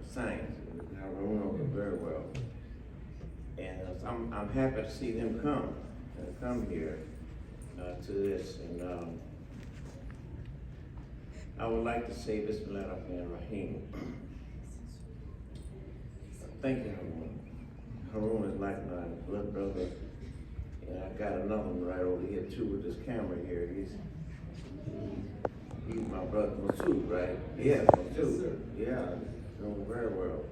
science. I remember them very well. And I'm happy to see them come here to this. And I would like to say Bismillah ar-Rahman ar-Rahim. Thank you, Harun. Harun is like my blood brother. And I got another one right over here too with this camera here. He's my brother Masood, right? Yeah, Masood. Yeah, doing very well.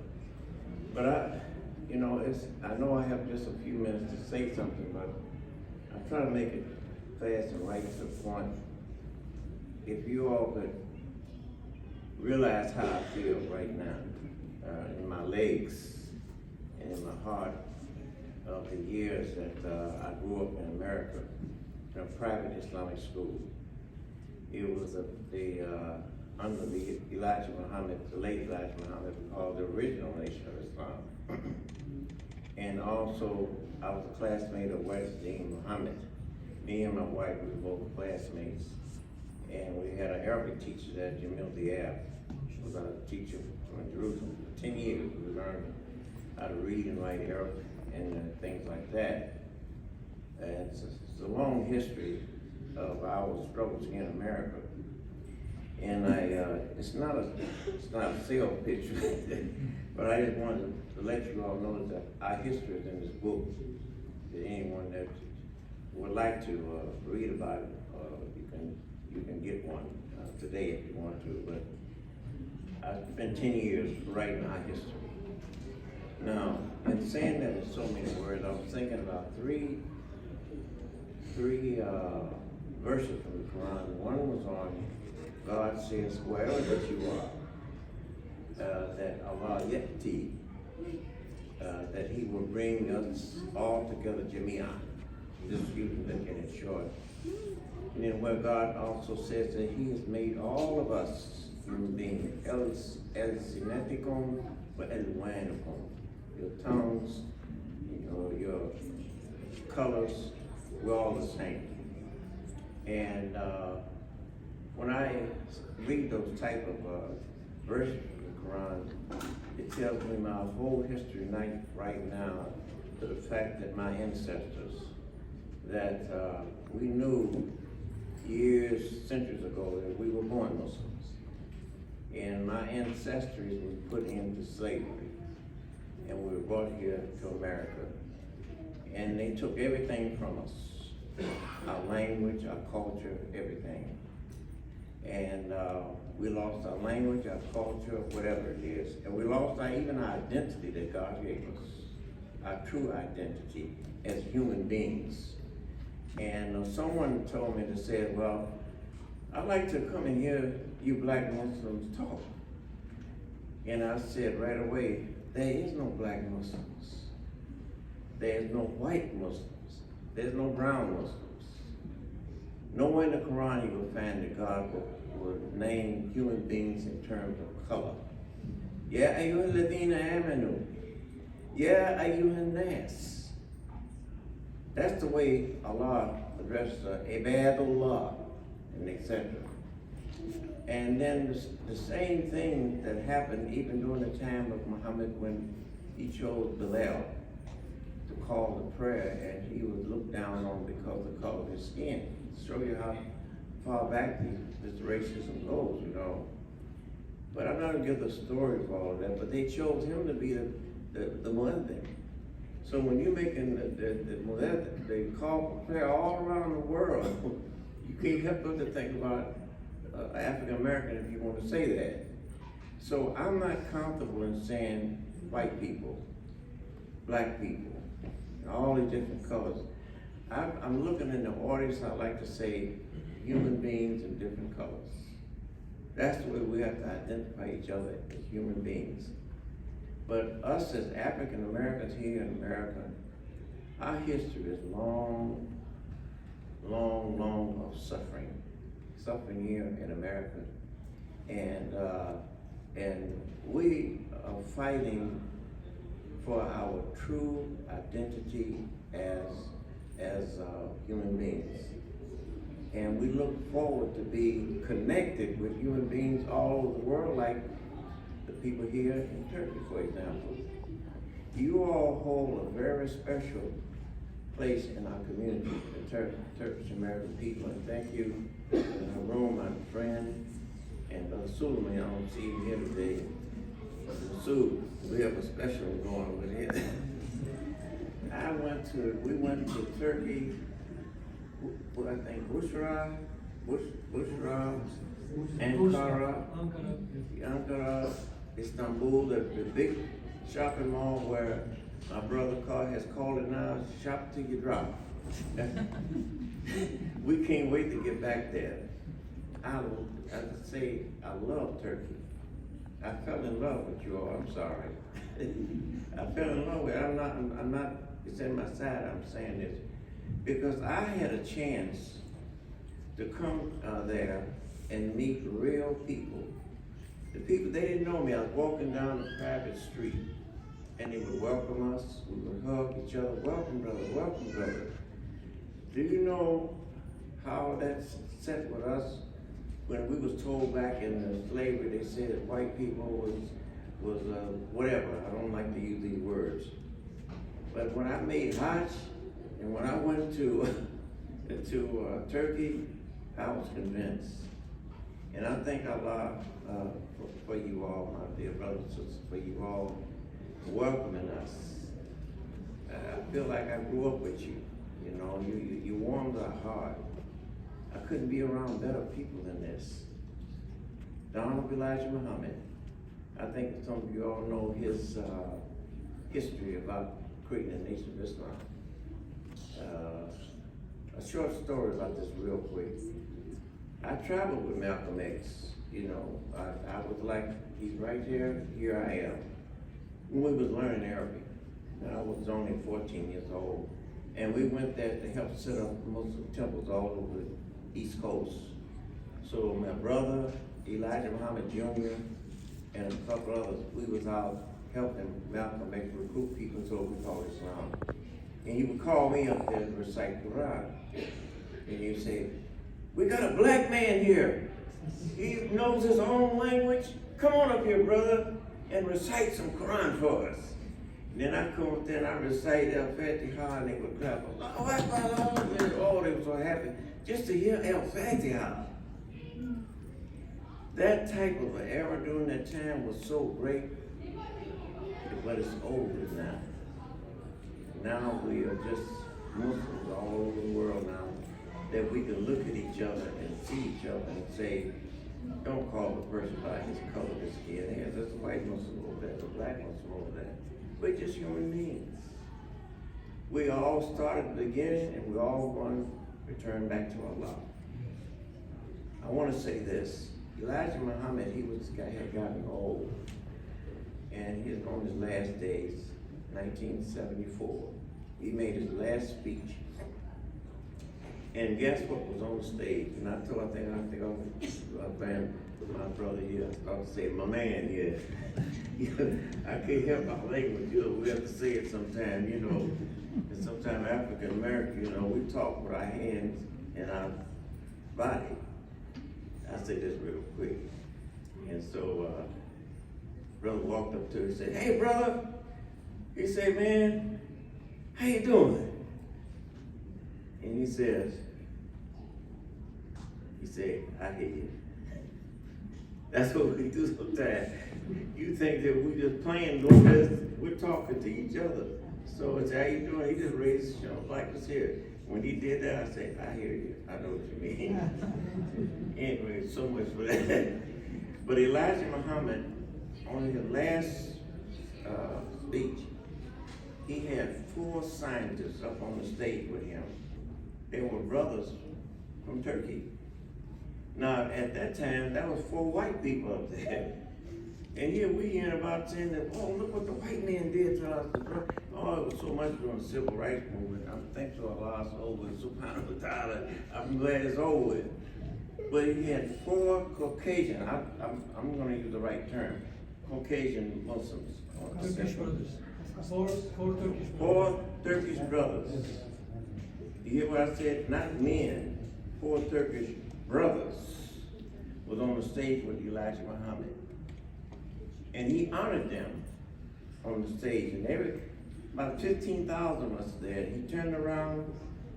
But I know I have just a few minutes to say something, but I try to make it fast and right to the point. If you all could realize how I feel right now, in my legs and in my heart, of the years that I grew up in America in a private Islamic school. It was under the Elijah Muhammad, the late Elijah Muhammad, called the original Nation of Islam. And also, I was a classmate of Dean Muhammad. Me and my wife, we were both classmates. And we had an Arabic teacher there, Jamil Diab. She was our teacher from Jerusalem. For 10 years, we learned how to read and write Arabic and things like that. And it's a long history of our struggles here in America. And it's not a sales pitch, but I just wanted to let you all know that our history is in this book. That anyone that would like to read about it, you can get one today if you want to. But I spent 10 years writing our history. Now, in saying that in so many words, I was thinking about three verses from the Quran. One was on God says, wherever that you are, that Allah yati, that He will bring us all together, Jamia. Just you can look at it short. And then where God also says that He has made all of us human beings, el sinetikum wa elwanukum. Your tongues, your colors, we're all the same. And when I read those type of verses from the Quran, it tells me my whole history right now to the fact that my ancestors, that we knew years, centuries ago that we were born Muslims. And my ancestors were put into slavery. And we were brought here to America. And they took everything from us, our language, our culture, everything. And we lost our language, our culture, whatever it is. And we lost even our identity that God gave us, our true identity as human beings. And someone told me to say, well, I'd like to come and hear you black Muslims talk. And I said right away, there is no black Muslims. There is no white Muslims. There's no brown Muslims. Nowhere in the Quran you will find that God will name human beings in terms of color. Ya ayyuhal ladhina amanu. Ya ayyuhan nas. That's the way Allah addressed ibadullah and etc. And then the same thing that happened even during the time of Muhammad when he chose Bilal to call the prayer, and he was looked down on because of the color of his skin. To show you how far back this racism goes, But I'm not gonna give the story of all of that, but they chose him to be the muezzin. So when you're making the muezzin, they call for prayer all around the world. You can't help but to think about African American if you want to say that. So I'm not comfortable in saying white people, black people, all these different colors. I'm looking in the audience, I like to say human beings in different colors. That's the way we have to identify each other as human beings. But us as African Americans here in America, our history is long, long, long of suffering here in America. And we are fighting for our true identity as human beings. And we look forward to be connected with human beings all over the world, like the people here in Turkey, for example. You all hold a very special place in our community, the Turkish American people, and thank you, Harun, my friend, and Brother Suleiman. I don't see him here today. Sue, we have a special going with him. We went to Turkey, I think Bushra, Ankara, Istanbul, the big shopping mall where my brother has called it now, shop till you drop. We can't wait to get back there. I love Turkey. I fell in love with you all, I'm sorry. I fell in love with it. I'm not, it's in my side, I'm saying this. Because I had a chance to come there and meet real people. The people, they didn't know me. I was walking down a private street and they would welcome us. We would hug each other. Welcome, brother, welcome, brother. Do you know how that's set with us? When we was told back in the slavery, they said that white people was whatever. I don't like to use these words. But when I made Hajj, and when I went to Turkey, I was convinced. And I thank Allah for you all, my dear brothers and sisters, for you all welcoming us. I feel like I grew up with you. You know, you warmed our heart. I couldn't be around better people than this. Donald Elijah Muhammad. I think some of you all know his history about creating a nation of Islam. A short story about this real quick. I traveled with Malcolm X. You know, I was like, he's right here I am. When we was learning Arabic, I was only 14 years old. And we went there to help set up Muslim temples all over the East Coast. So my brother, Elijah Muhammad Jr., and a couple others, we was out helping Malcolm X recruit people to what we call Islam. And he would call me up there to recite Quran. And he'd say, we got a black man here. He knows his own language. Come on up here, brother, and recite some Quran for us. And then I come up there and I recite Al-Fatiha and they would clap. Oh, they were so happy just to hear Al-Fatiha. That type of an era during that time was so great, but it's over now. Now we are just Muslims all over the world now, that we can look at each other and see each other and say, don't call the person by his color, his skin. Hey, there's a white Muslim over there, there's a black Muslim over there. We're just human beings. We all started at the beginning and we all want to return back to Allah. I want to say this. Elijah Muhammad, had gotten old, and he was on his last days, 1974. He made his last speech. And guess what was on the stage? And I think my brother here, I was to say, my man here. I can't help my language, we have to say it sometime, And sometimes African American, we talk with our hands and our body. I'll say this real quick. And so, brother walked up to her and said, hey, brother. He said, man, how you doing? And he said, I hear you. That's what we do sometimes. You think that we just playing doing this, we're talking to each other. So it's how you doing? He just raised his shoulder like this here. When he did that, I said, I hear you. I know what you mean. Anyway, so much for that. But Elijah Muhammad, on his last speech, he had 4 scientists up on the stage with him. They were brothers from Turkey. Now, at that time, that was 4 white people up there. And here we hear about saying that, oh, look what the white man did to us. Oh, it was so much during the civil rights movement. I'm thankful Allah it's over. Subhanahu wa ta'ala. I'm glad it's over with. But he had 4 Caucasian, I'm going to use the right term, Caucasian Muslims. Turkish brothers. 4 Turkish brothers. 4 Turkish brothers. You hear what I said? Not men. 4 Turkish brothers was on the stage with Elijah Muhammad. and he honored them on the stage, and about 15,000 was there. He turned around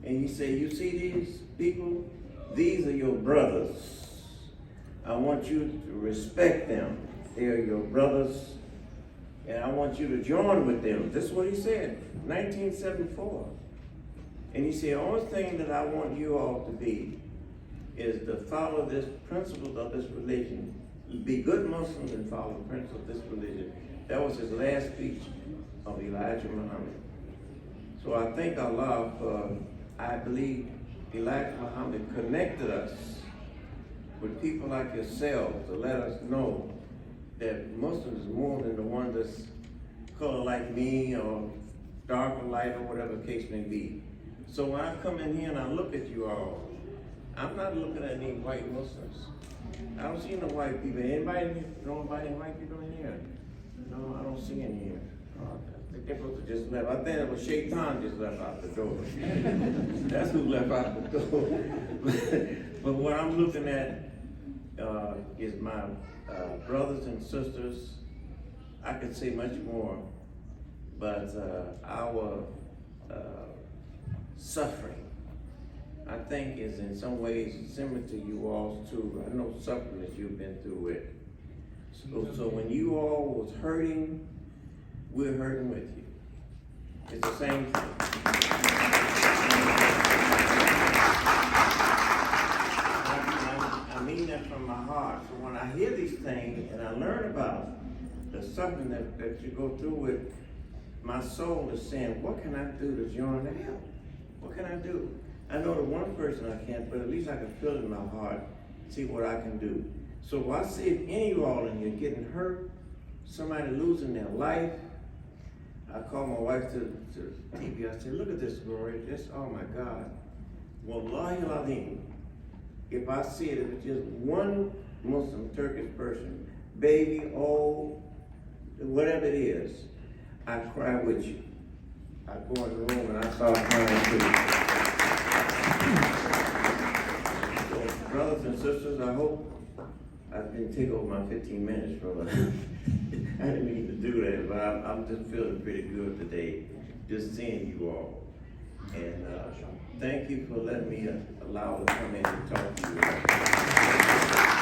and he said, "You see these people? These are your brothers. I want you to respect them. They are your brothers, and I want you to join with them." This is what he said, 1974. And he said, "The only thing that I want you all to be is to follow this principles of this religion. Be good Muslims and follow the principles of this religion." That was his last speech of Elijah Muhammad. So I thank Allah for, I believe Elijah Muhammad connected us with people like yourselves to let us know that Muslims is more than the one that's color like me or dark or light or whatever the case may be. So when I come in here and I look at you all, I'm not looking at any white Muslims. I don't see no white people. Anybody know about any white people in here? No, I don't see any here. I think they're supposed to just left. I think it was Shaitan just left out the door. That's who left out the door. But what I'm looking at is my brothers and sisters. I could say much more, but our suffering, I think, is in some ways similar to you all's too. I know suffering that you've been through it. So when you all was hurting, we're hurting with you. It's the same thing. I mean that from my heart. So when I hear these things and I learn about the suffering that you go through with, my soul is saying, what can I do to join the help? What can I do? I know the one person I can't, but at least I can feel it in my heart, see what I can do. So I see if any of you all in here getting hurt, somebody losing their life, I call my wife to TV. I said, "Look at this, Gloria. Just, oh my God. Wallahi al-Azim. If I see it, if it's just one Muslim Turkish person, baby, old, whatever it is, I cry with you. I go in the room and I start crying too." So, brothers and sisters, I hope I didn't take over my 15 minutes from I didn't mean to do that, but I'm just feeling pretty good today, just seeing you all. And thank you for letting me allow to come in and talk to you.